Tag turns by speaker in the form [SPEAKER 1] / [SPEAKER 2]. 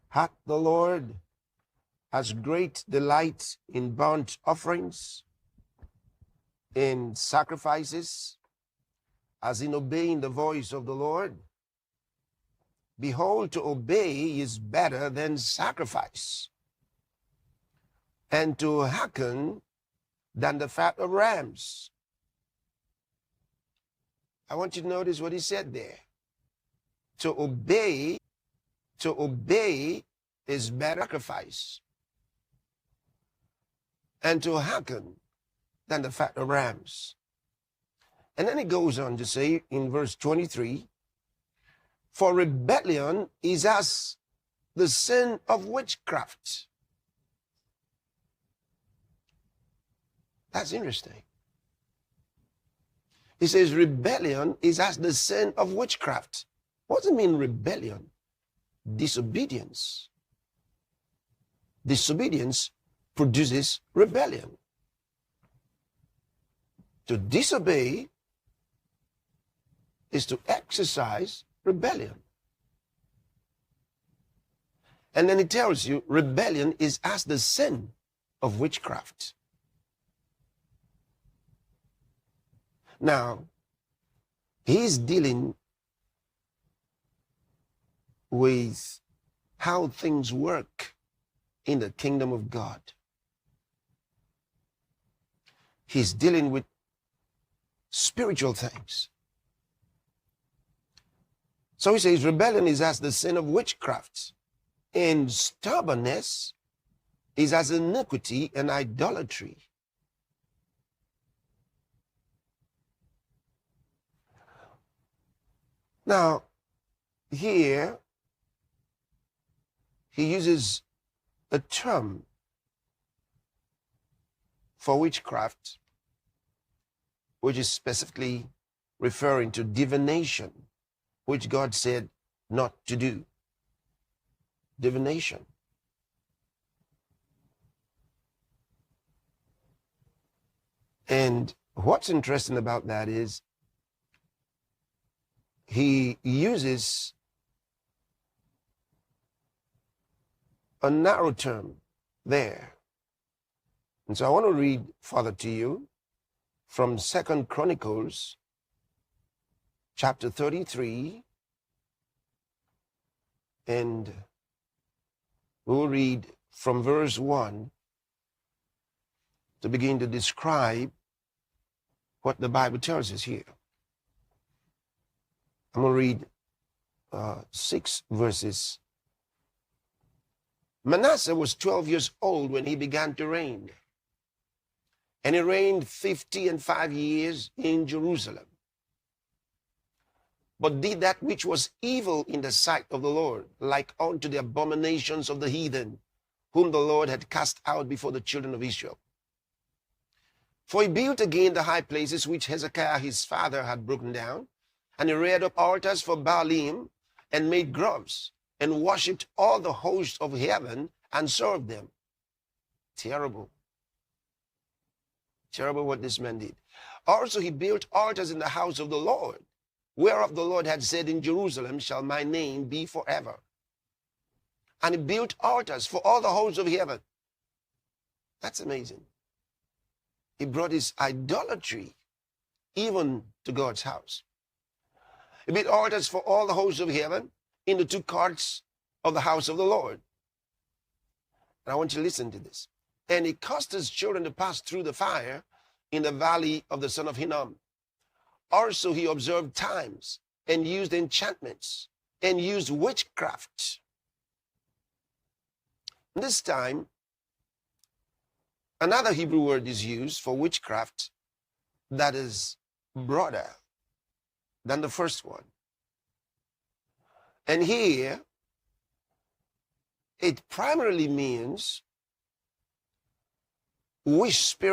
[SPEAKER 1] Hath the Lord as great delight in burnt offerings, in sacrifices, as in obeying the voice of the Lord? Behold, to obey is better than sacrifice, and to hearken than the fat of rams. I want you to notice what he said there. To obey is better than sacrifice, and to hearken than the fat of rams. And then it goes on to say in verse 23, for rebellion is as the sin of witchcraft. That's interesting. He says rebellion is as the sin of witchcraft. What does it mean, rebellion? Disobedience. Disobedience produces rebellion. To disobey is to exercise rebellion. And then it tells you rebellion is as the sin of witchcraft. Now, he's dealing with how things work in the kingdom of God. He's dealing with spiritual things. So he says rebellion is as the sin of witchcraft, and stubbornness is as iniquity and idolatry. Now, here, he uses a term for witchcraft, which is specifically referring to divination, which God said not to do. Divination. And what's interesting about that is he uses a narrow term there. And so I want to read further to you from 2 Chronicles chapter 33, and we'll read from verse 1 to begin to describe what the Bible tells us here. I'm going to read 6 verses. Manasseh was 12 years old when he began to reign, and he reigned 55 years in Jerusalem, but did that which was evil in the sight of the Lord, like unto the abominations of the heathen, whom the Lord had cast out before the children of Israel. For he built again the high places which Hezekiah his father had broken down, and he reared up altars for Baalim, and made groves, and worshipped all the hosts of heaven, and served them. Terrible. Terrible what this man did. Also he built altars in the house of the Lord, whereof the Lord had said, in Jerusalem shall my name be forever. And he built altars for all the hosts of heaven. That's amazing. He brought his idolatry even to God's house. He built altars for all the hosts of heaven in the 2 courts of the house of the Lord. And I want you to listen to this. And he caused his children to pass through the fire in the valley of the son of Hinnom. Also he observed times, and used enchantments, and used witchcraft. This time, another Hebrew word is used for witchcraft that is broader than the first one. And here, it primarily means wish spirit